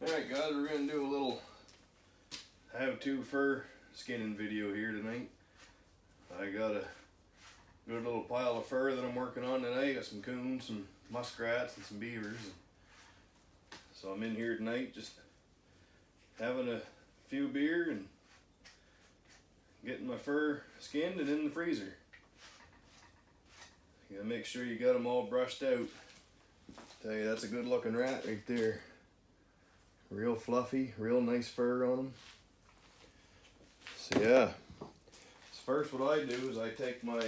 Alright guys, we're going to do a little how-to fur skinning video here tonight. I got a good little pile of fur that I'm working on tonight. Got some coons, some muskrats, and some beavers. So I'm in here tonight just having a few beer and getting my fur skinned and in the freezer. You gotta make sure you got them all brushed out. Tell you, that's a good looking rat right there. Real fluffy, real nice fur on them. So yeah, so first what I do is I take my,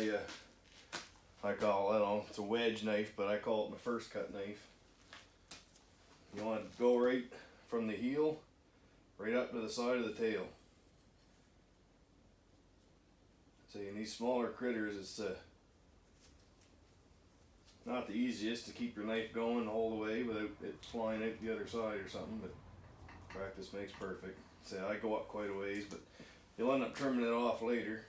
I don't know, it's a wedge knife, but I call it my first cut knife. You want to go right from the heel, right up to the side of the tail. So in these smaller critters, it's not the easiest to keep your knife going all the way without it flying out the other side or something, but practice makes perfect. So I go up quite a ways, but you'll end up trimming it off later.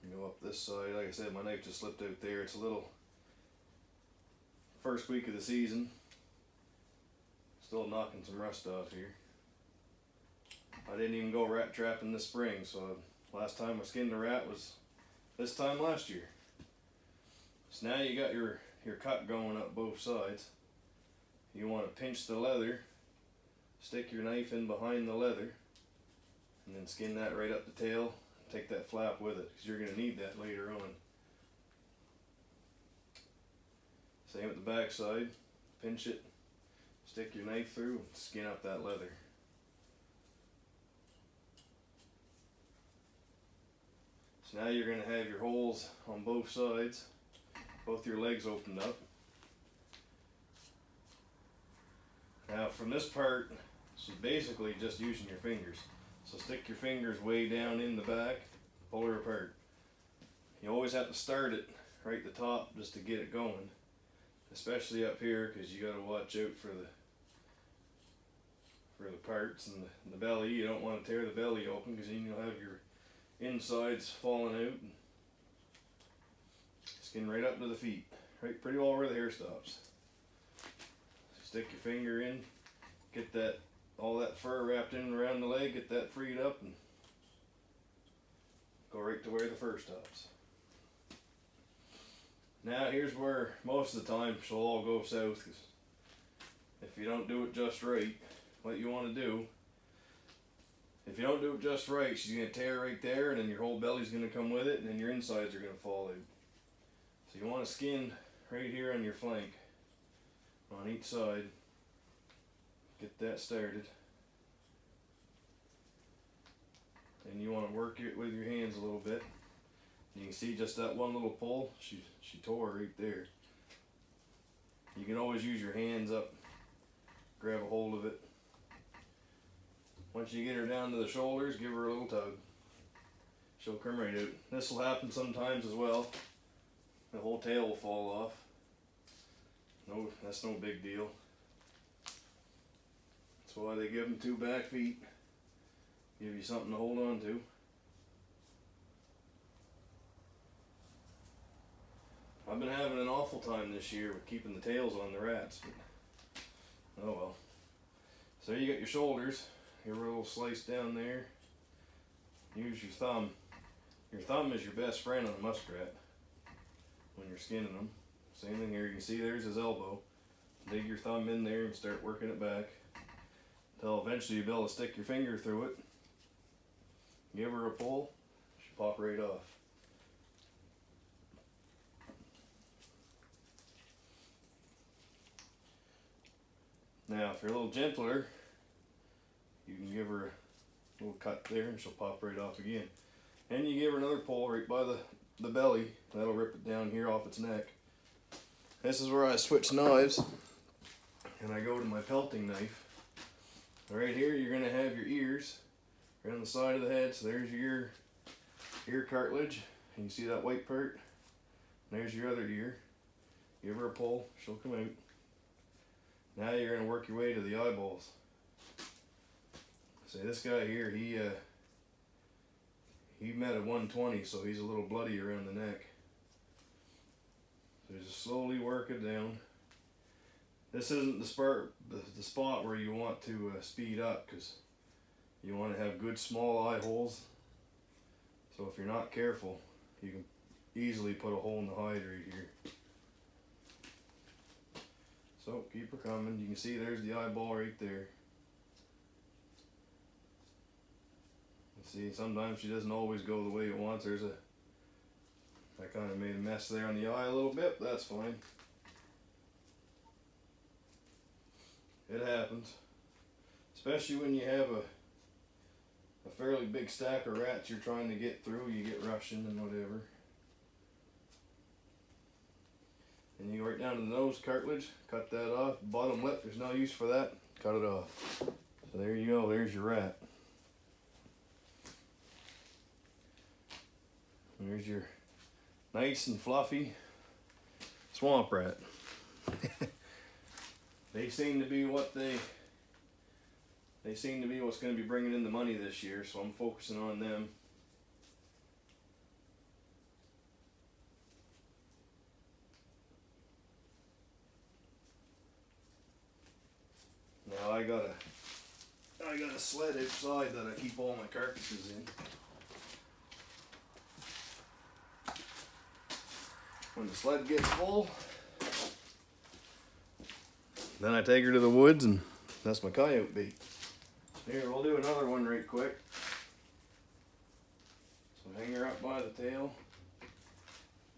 You go up this side. Like I said, my knife just slipped out there. It's a little first week of the season. Still knocking some rust off here. I didn't even go rat trapping this spring, so last time I skinned a rat was this time last year. So now you got your cut going up both sides. You want to pinch the leather, stick your knife in behind the leather, and then skin that right up the tail. Take that flap with it, because you're going to need that later on. Same with the back side. Pinch it, stick your knife through, and skin up that leather. So now you're going to have your holes on both sides, both your legs opened up. Now from this part, this is basically just using your fingers. So stick your fingers way down in the back, pull her apart. You always have to start it right at the top just to get it going. Especially up here, because you got to watch out for the parts and the belly. You don't want to tear the belly open, because then you'll have your insides falling out. And skin right up to the feet, right pretty well where the hair stops. Stick your finger in, get that all that fur wrapped in around the leg, get that freed up, and go right to where the fur stops. Now here's where most of the time she'll all go south, because if you don't do it just right, what you want to do, if you don't do it just right, she's going to tear right there, and then your whole belly's going to come with it, and then your insides are going to fall out. So you want to skin right here on your flank, on each side. Get that started. Then you want to work it with your hands a little bit. You can see just that one little pull, she tore right there. You can always use your hands up, grab a hold of it. Once you get her down to the shoulders, give her a little tug. She'll come right out. This will happen sometimes as well. The whole tail will fall off. No, that's no big deal. That's why they give them 2 back feet. Give you something to hold on to. I've been having an awful time this year with keeping the tails on the rats, but oh well. So you got your shoulders. Give her a little slice down there. Use your thumb. Your thumb is your best friend on a muskrat when you're skinning them. Same thing here. You can see there's his elbow. Dig your thumb in there and start working it back until eventually you'll be able to stick your finger through it. Give her a pull. She'll pop right off. Now, if you're a little gentler, you can give her a little cut there and she'll pop right off again. And you give her another pull right by the belly. That'll rip it down here off its neck. This is where I switch knives and I go to my pelting knife. Right here you're going to have your ears right on the side of the head. So there's your ear cartilage. And you see that white part? And there's your other ear. Give her a pull, she'll come out. Now you're going to work your way to the eyeballs. See, this guy here, he met a 120, so he's a little bloody around the neck. So just slowly work it down. This isn't the spot where you want to speed up, because you want to have good small eye holes. So if you're not careful, you can easily put a hole in the hide right here. So keep her coming. You can see there's the eyeball right there. See, sometimes she doesn't always go the way it wants. I kind of made a mess there on the eye a little bit, but that's fine. It happens. Especially when you have a fairly big stack of rats you're trying to get through, you get rushing and whatever. And you go right down to the nose cartilage, cut that off. Bottom lip, there's no use for that. Cut it off. So there you go, there's your rat. And there's your nice and fluffy swamp rat. They seem to be what's going to be bringing in the money this year, so I'm focusing on them. Now I got a sled outside that I keep all my carcasses in. When the sled gets full, then I take her to the woods, and that's my coyote bait. Here, we'll do another one right quick. So hang her up by the tail.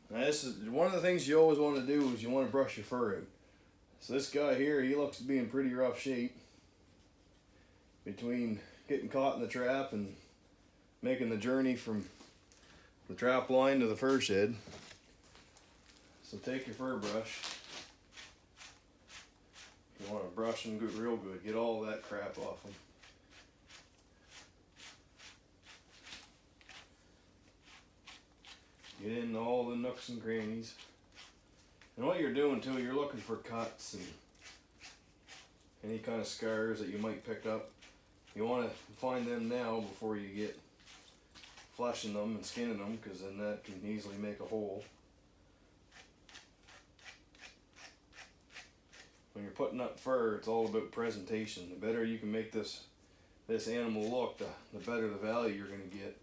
Now this is one of the things you always want to do, is you want to brush your fur out. So this guy here, he looks to be in pretty rough shape. Between getting caught in the trap and making the journey from the trap line to the fur shed. So take your fur brush. You want to brush them good, real good. Get all that crap off them. Get into all the nooks and crannies. And what you're doing too, you're looking for cuts and any kind of scars that you might pick up. You want to find them now before you get fleshing them and skinning them, because then that can easily make a hole. When you're putting up fur, it's all about presentation. The better you can make this animal look, the better the value you're going to get,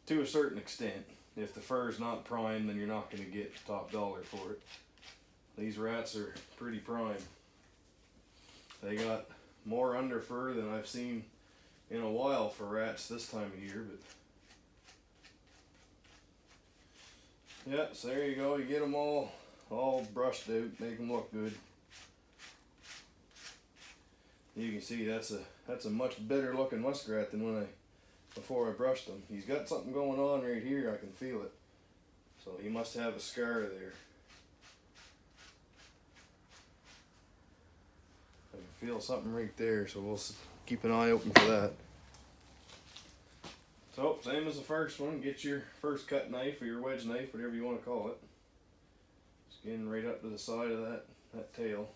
to a certain extent. If the fur is not prime, then you're not going to get top dollar for it. These rats are pretty prime. They got more under fur than I've seen in a while for rats this time of year, but yeah, so there you go. You get them all brushed out, make them look good. You can see that's a much better looking muskrat than before I brushed him. He's got something going on right here. I can feel it. So he must have a scar there. I can feel something right there, so we'll keep an eye open for that. So, same as the first one, get your first cut knife or your wedge knife, whatever you want to call it. Skin right up to the side of that tail.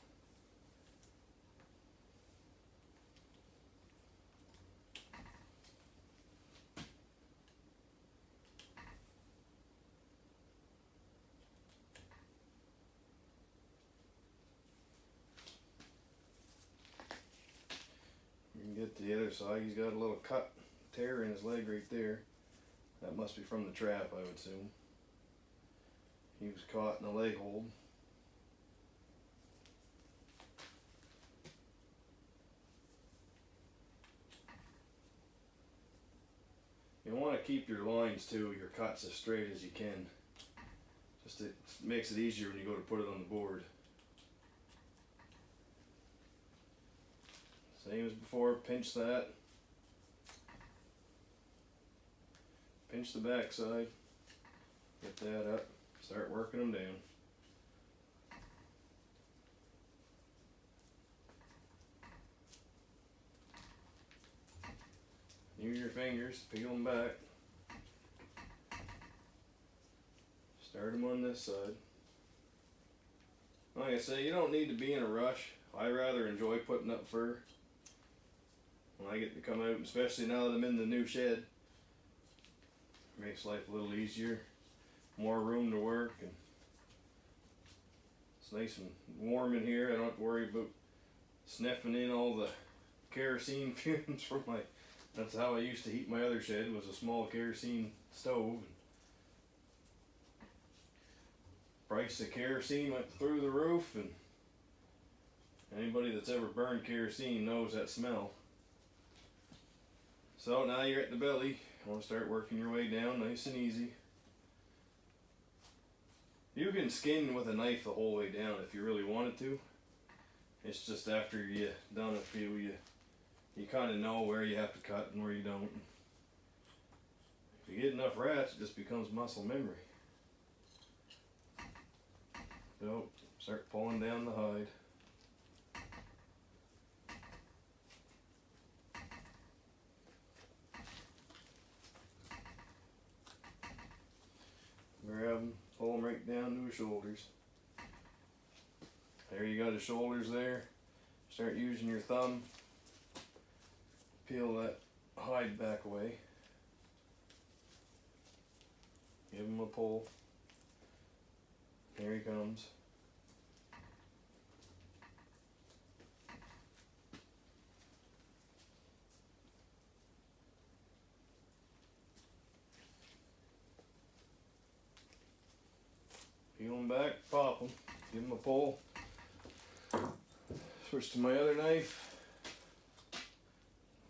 Get to the other side. He's got a little cut, tear in his leg right there. That must be from the trap, I would assume. He was caught in a leg hold. You want to keep your lines too, your cuts as straight as you can. Just it makes it easier when you go to put it on the board. Same as before, pinch that. Pinch the back side. Get that up. Start working them down. Use your fingers to peel them back. Start them on this side. Like I say, you don't need to be in a rush. I rather enjoy putting up fur when I get to come out, especially now that I'm in the new shed. Makes life a little easier, more room to work, and It's nice and warm in here. I don't have to worry about sniffing in all the kerosene fumes from my, that's how I used to heat my other shed, was a small kerosene stove. Price of kerosene went through the roof, and anybody that's ever burned kerosene knows that smell. So now you're at the belly. You want to start working your way down nice and easy. You can skin with a knife the whole way down if you really wanted to. It's just after you done a few, you kind of know where you have to cut and where you don't. If you get enough rats, it just becomes muscle memory. So start pulling down the hide. Grab them, pull them right down to his shoulders. There you got his shoulders there. Start using your thumb. Peel that hide back away. Give him a pull. Here he comes. Peel him back, pop him, give him a pull. Switch to my other knife.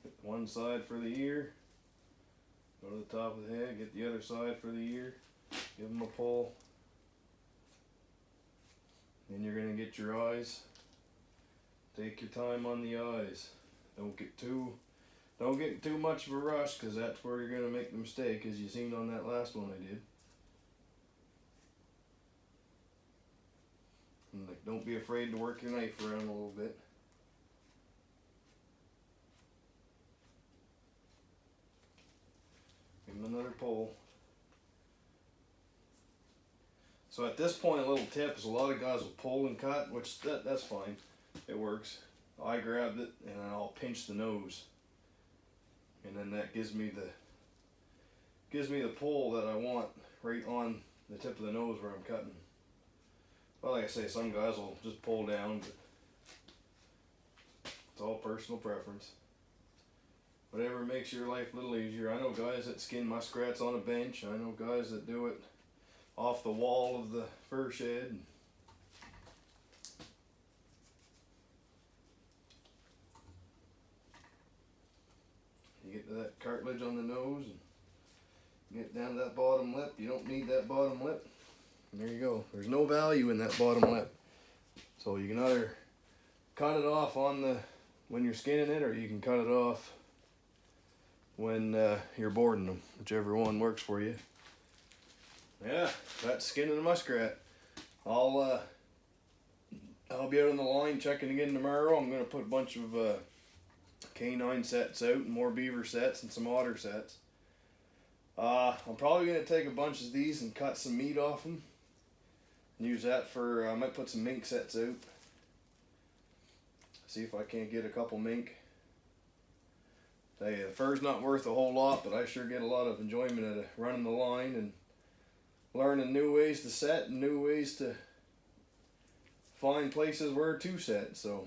Get one side for the ear. Go to the top of the head, get the other side for the ear. Give him a pull. Then you're going to get your eyes. Take your time on the eyes. Don't get too much of a rush, because that's where you're going to make the mistake, as you seen on that last one I did. And like, don't be afraid to work your knife around a little bit. Give him another pull. So at this point, a little tip is a lot of guys will pull and cut, which that's fine. It works. I grabbed it and I'll pinch the nose, and then that gives me the pull that I want right on the tip of the nose where I'm cutting. Well, like I say, some guys will just pull down, but it's all personal preference. Whatever makes your life a little easier. I know guys that skin muskrats on a bench. I know guys that do it off the wall of the fur shed. You get to that cartilage on the nose and get down to that bottom lip. You don't need that bottom lip. And there you go. There's no value in that bottom lip. So you can either cut it off when you're skinning it, or you can cut it off when you're boarding them, whichever one works for you. Yeah, that's skinning a muskrat. I'll be out on the line checking again tomorrow. I'm gonna put a bunch of canine sets out, and more beaver sets and some otter sets. I'm probably gonna take a bunch of these and cut some meat off them. Use that for, I might put some mink sets out. See if I can't get a couple mink. Tell you, the fur's not worth a whole lot, but I sure get a lot of enjoyment out of running the line and learning new ways to set and new ways to find places where to set. So,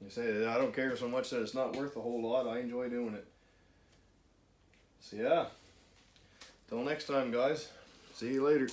you say, I don't care so much that it's not worth a whole lot. I enjoy doing it. So yeah, till next time guys. See you later.